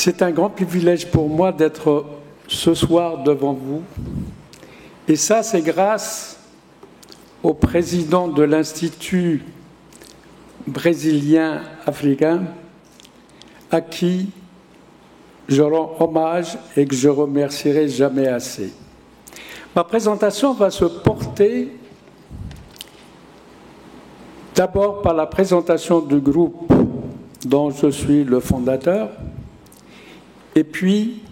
C'est un grand privilège pour moi d'être ce soir devant vous. Et ça, c'est grâce au président de l'Institut brésilien africain, à qui je rends hommage et que je remercierai jamais assez. Ma présentation va se porter d'abord par la présentation du groupe dont je suis le fondateur, et puis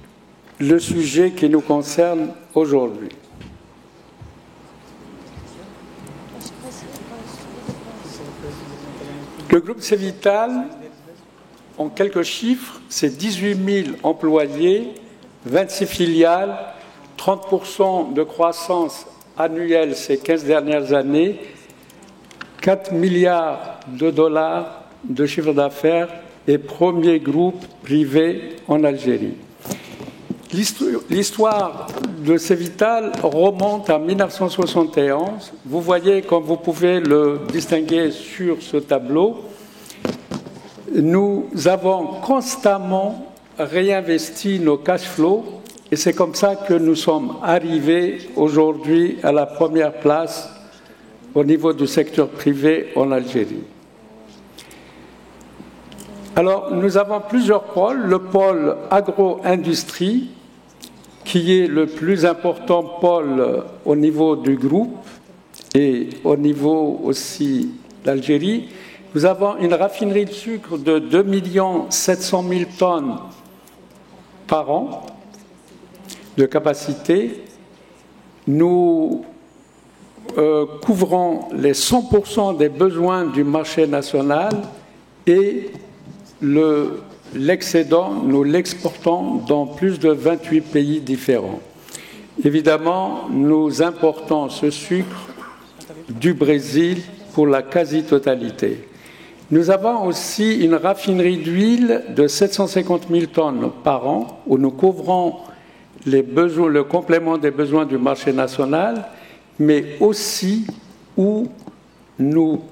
le sujet qui nous concerne aujourd'hui. Le groupe Cevital, en quelques chiffres, c'est 18 000 employés, 26 filiales, 30% de croissance annuelle ces 15 dernières années, 4 milliards de dollars de chiffre d'affaires et premier groupe privé en Algérie. L'histoire de Cevital remonte à 1971. Vous voyez, comme vous pouvez le distinguer sur ce tableau, nous avons constamment réinvesti nos cash flows et c'est comme ça que nous sommes arrivés aujourd'hui à la première place au niveau du secteur privé en Algérie. Alors, nous avons plusieurs pôles. Le pôle agro-industrie, qui est le plus important pôle au niveau du groupe et au niveau aussi d'Algérie. Nous avons une raffinerie de sucre de 2 700 000 tonnes par an de capacité. Nous couvrons les 100% des besoins du marché national et l'excédent, nous l'exportons dans plus de 28 pays différents. Évidemment, nous importons ce sucre du Brésil pour la quasi-totalité. Nous avons aussi une raffinerie d'huile de 750 000 tonnes par an où nous couvrons le complément des besoins du marché national, mais aussi où nous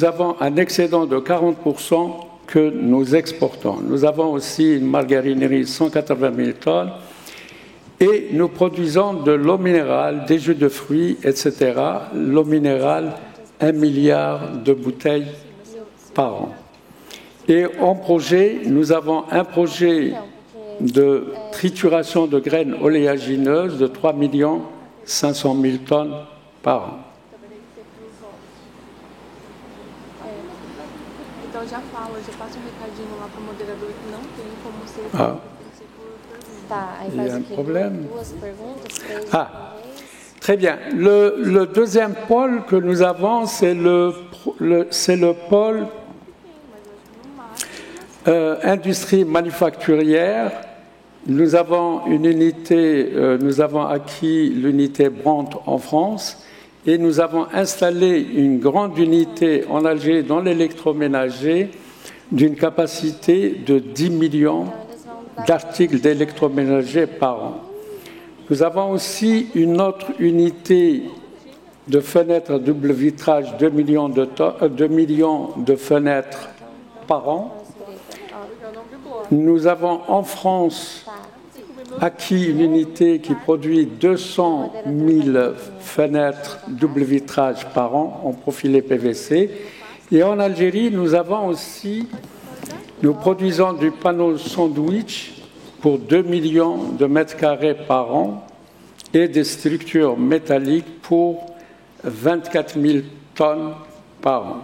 avons un excédent de 40% que nous exportons. Nous avons aussi une margarinerie de 180 000 tonnes et nous produisons de l'eau minérale, des jus de fruits, etc. L'eau minérale, 1 milliard de bouteilles par an. Et en projet, nous avons un projet de trituration de graines oléagineuses de 3 500 000 tonnes par an. Il y a un problème. Très bien. Le deuxième pôle que nous avons, c'est le pôle industrie manufacturière. Nous avons une unité, nous avons acquis l'unité Brandt en France et nous avons installé une grande unité en Algérie dans l'électroménager d'une capacité de 10 millions d'articles d'électroménager par an. Nous avons aussi une autre unité de fenêtres à double vitrage, 2 millions de fenêtres par an. Nous avons en France acquis une unité qui produit 200 000 fenêtres double vitrage par an en profilé PVC. Et en Algérie, nous produisons du panneau sandwich pour 2 millions de mètres carrés par an et des structures métalliques pour 24 000 tonnes par an.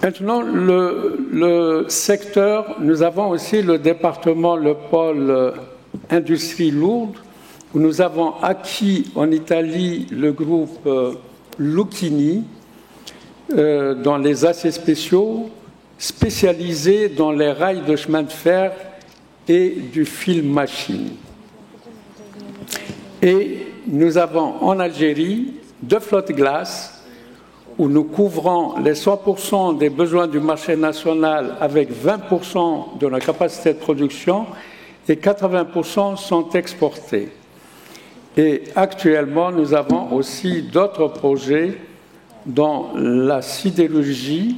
Maintenant, le secteur, nous avons aussi le département, le pôle industrie lourde, où nous avons acquis en Italie le groupe Lucchini dans les aciers spéciaux, spécialisés dans les rails de chemin de fer et du fil machine. Et nous avons en Algérie 2 flottes glaces où nous couvrons les 100% des besoins du marché national avec 20% de la capacité de production et 80% sont exportés. Et actuellement, nous avons aussi d'autres projets dans la sidérurgie,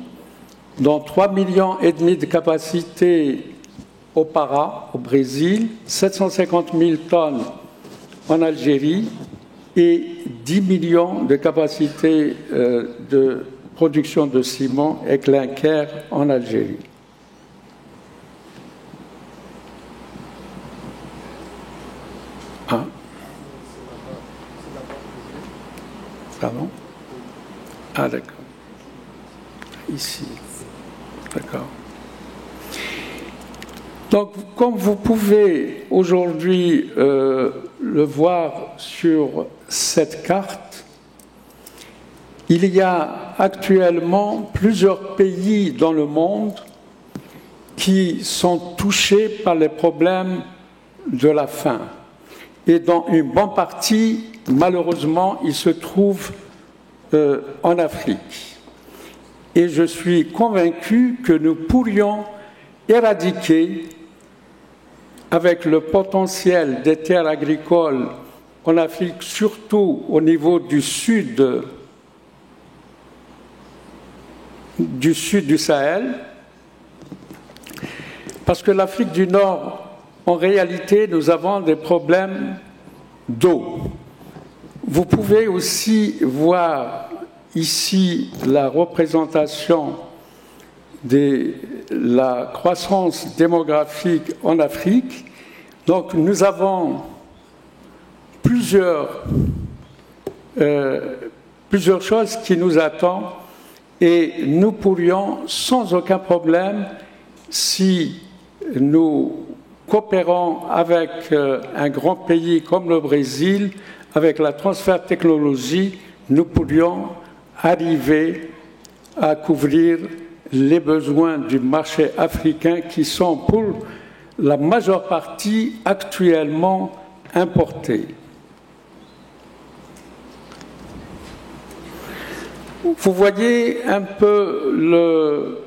dans 3,5 millions de capacité au Pará, au Brésil, 750 000 tonnes en Algérie et 10 millions de capacité de production de ciment et clinker en Algérie. Ah. Pardon? Ah, d'accord. Ici. D'accord. Donc, comme vous pouvez aujourd'hui le voir sur cette carte, il y a actuellement plusieurs pays dans le monde qui sont touchés par les problèmes de la faim. Et dans une bonne partie, malheureusement, ils se trouvent en Afrique. Et je suis convaincu que nous pourrions éradiquer, avec le potentiel des terres agricoles en Afrique, surtout au niveau du sud du Sahel, parce que l'Afrique du Nord, en réalité, nous avons des problèmes d'eau. Vous pouvez aussi voir ici la représentation de la croissance démographique en Afrique. Donc nous avons plusieurs choses qui nous attendent et nous pourrions sans aucun problème, si nous coopérons avec un grand pays comme le Brésil, avec la transfert de technologie, nous pourrions arriver à couvrir les besoins du marché africain qui sont pour la majeure partie actuellement importés. Vous voyez un peu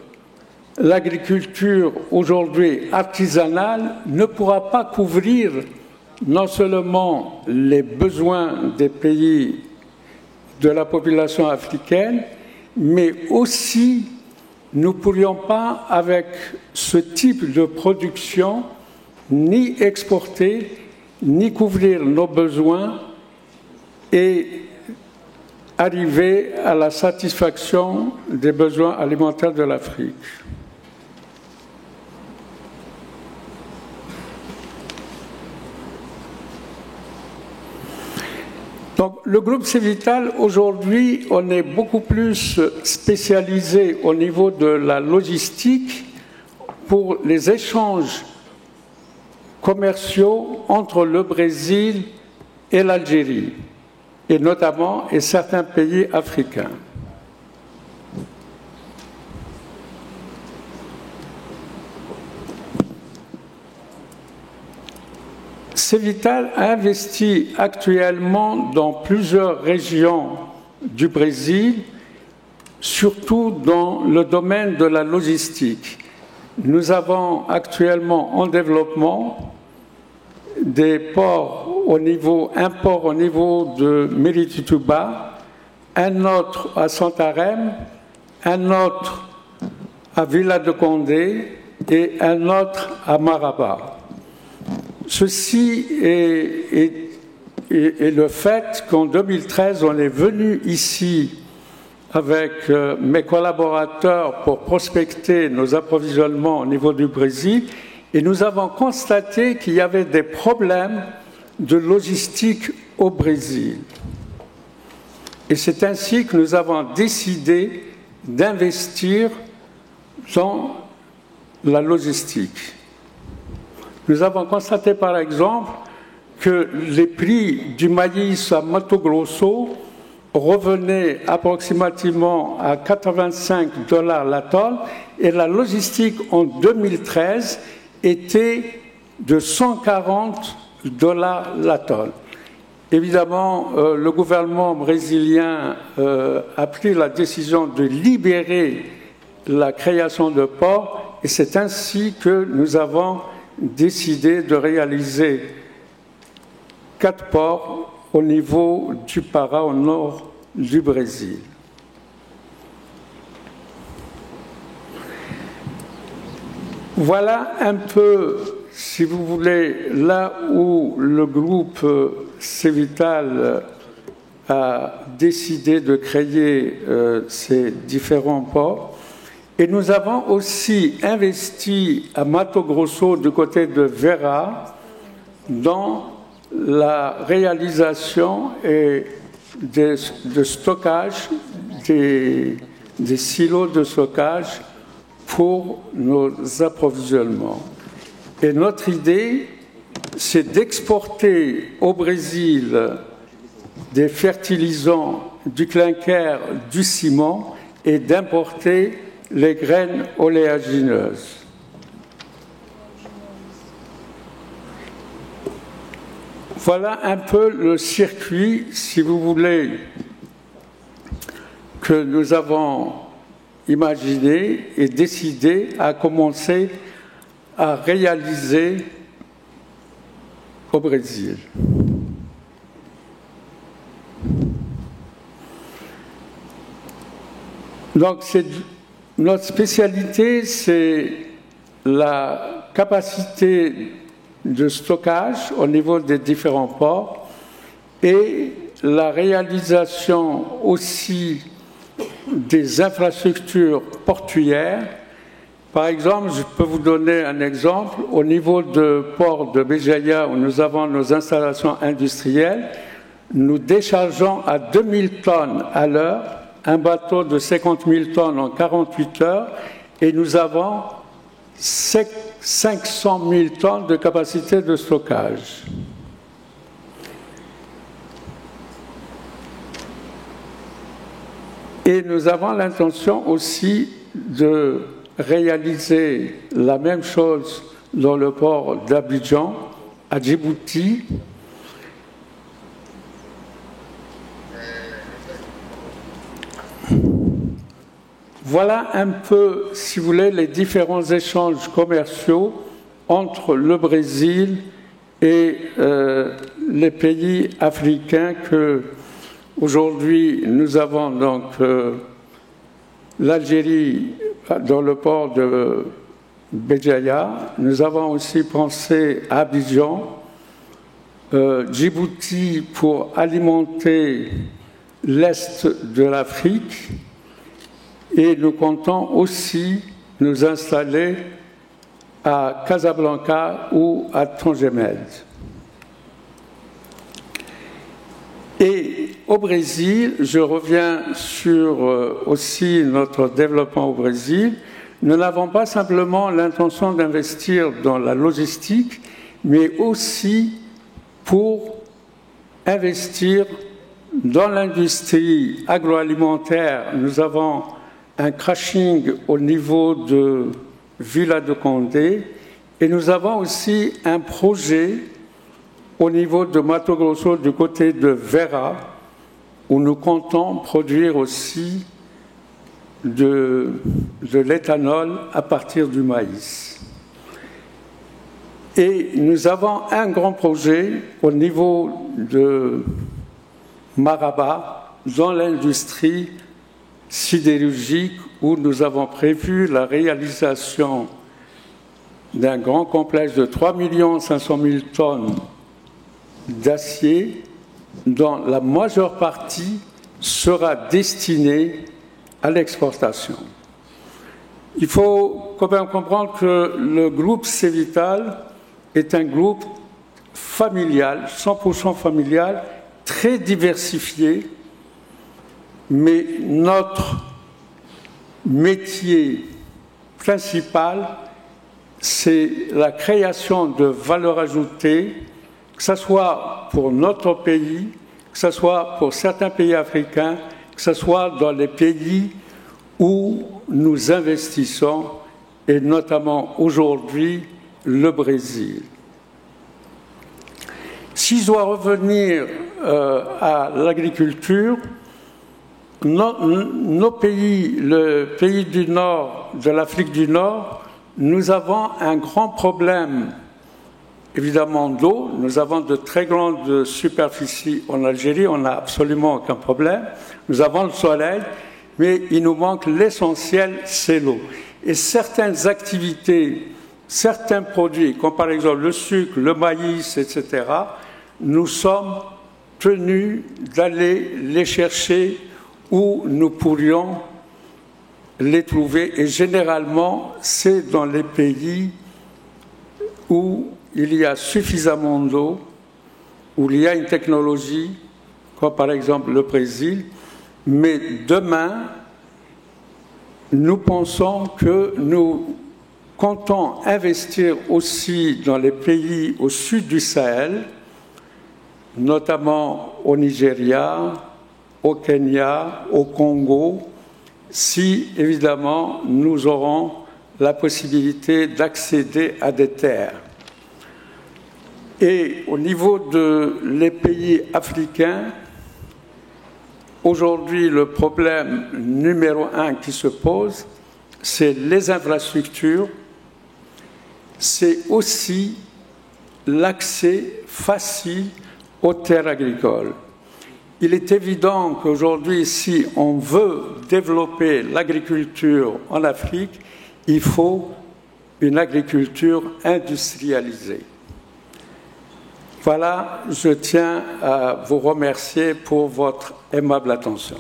l'agriculture aujourd'hui artisanale ne pourra pas couvrir non seulement les besoins des pays de la population africaine, mais aussi nous ne pourrions pas, avec ce type de production, ni exporter, ni couvrir nos besoins et arriver à la satisfaction des besoins alimentaires de l'Afrique. Donc, le groupe Cévital, aujourd'hui, on est beaucoup plus spécialisé au niveau de la logistique pour les échanges commerciaux entre le Brésil et l'Algérie, et notamment et certains pays africains. Cévital a investi actuellement dans plusieurs régions du Brésil, surtout dans le domaine de la logistique. Nous avons actuellement en développement des ports un port au niveau de Méritituba, un autre à Santarém, un autre à Vila de Condé et un autre à Maraba. Ceci est le fait qu'en 2013, on est venu ici avec mes collaborateurs pour prospecter nos approvisionnements au niveau du Brésil et nous avons constaté qu'il y avait des problèmes de logistique au Brésil. Et c'est ainsi que nous avons décidé d'investir dans la logistique. Nous avons constaté par exemple que les prix du maïs à Mato Grosso revenaient approximativement à 85 $ la tonne et la logistique en 2013 était de 140 $ la tonne. Évidemment, le gouvernement brésilien a pris la décision de libérer la création de ports et c'est ainsi que nous avons décidé de réaliser 4 ports au niveau du Pará, au nord du Brésil. Voilà un peu, si vous voulez, là où le groupe Cevital a décidé de créer ces différents ports. Et nous avons aussi investi à Mato Grosso, du côté de Vera, dans la réalisation et de stockage des silos de stockage pour nos approvisionnements. Et notre idée, c'est d'exporter au Brésil des fertilisants, du clinker, du ciment et d'importer les graines oléagineuses. Voilà un peu le circuit, si vous voulez, que nous avons imaginé et décidé à commencer à réaliser au Brésil. Donc, notre spécialité, c'est la capacité de stockage au niveau des différents ports et la réalisation aussi des infrastructures portuaires. Par exemple, je peux vous donner un exemple. Au niveau du port de Béjaïa, où nous avons nos installations industrielles, nous déchargeons à 2000 tonnes à l'heure, un bateau de 50 000 tonnes en 48 heures, et nous avons 500 000 tonnes de capacité de stockage. Et nous avons l'intention aussi de réaliser la même chose dans le port d'Abidjan, à Djibouti. Voilà un peu, si vous voulez, les différents échanges commerciaux entre le Brésil et les pays africains que aujourd'hui nous avons donc l'Algérie dans le port de Béjaïa. Nous avons aussi pensé à Abidjan, Djibouti pour alimenter l'Est de l'Afrique. Et nous comptons aussi nous installer à Casablanca ou à Tangemed. Et au Brésil, je reviens sur aussi notre développement au Brésil. Nous n'avons pas simplement l'intention d'investir dans la logistique, mais aussi pour investir dans l'industrie agroalimentaire. Nous avons un crashing au niveau de Vila do Conde et nous avons aussi un projet au niveau de Mato Grosso du côté de Vera où nous comptons produire aussi de l'éthanol à partir du maïs. Et nous avons un grand projet au niveau de Maraba dans l'industrie sidérurgique où nous avons prévu la réalisation d'un grand complexe de 3 500 000 tonnes d'acier dont la majeure partie sera destinée à l'exportation. Il faut quand même comprendre que le groupe Cevital est un groupe familial, 100% familial, très diversifié, mais notre métier principal, c'est la création de valeur ajoutée, que ce soit pour notre pays, que ce soit pour certains pays africains, que ce soit dans les pays où nous investissons, et notamment aujourd'hui le Brésil. Si je dois revenir à l'agriculture, nos pays, le pays du Nord, de l'Afrique du Nord, nous avons un grand problème, évidemment, d'eau. Nous avons de très grandes superficies en Algérie, on n'a absolument aucun problème. Nous avons le soleil, mais il nous manque l'essentiel, c'est l'eau. Et certaines activités certains produits, comme par exemple le sucre, le maïs, etc., nous sommes tenus d'aller les chercher où nous pourrions les trouver. Et généralement, c'est dans les pays où il y a suffisamment d'eau, où il y a une technologie, comme par exemple le Brésil. Mais demain, nous pensons que nous comptons investir aussi dans les pays au sud du Sahel, notamment au Nigeria, au Kenya, au Congo, si évidemment nous aurons la possibilité d'accéder à des terres. Et au niveau des pays africains, aujourd'hui le problème numéro un qui se pose, c'est les infrastructures, c'est aussi l'accès facile aux terres agricoles. Il est évident qu'aujourd'hui, si on veut développer l'agriculture en Afrique, il faut une agriculture industrialisée. Voilà, je tiens à vous remercier pour votre aimable attention.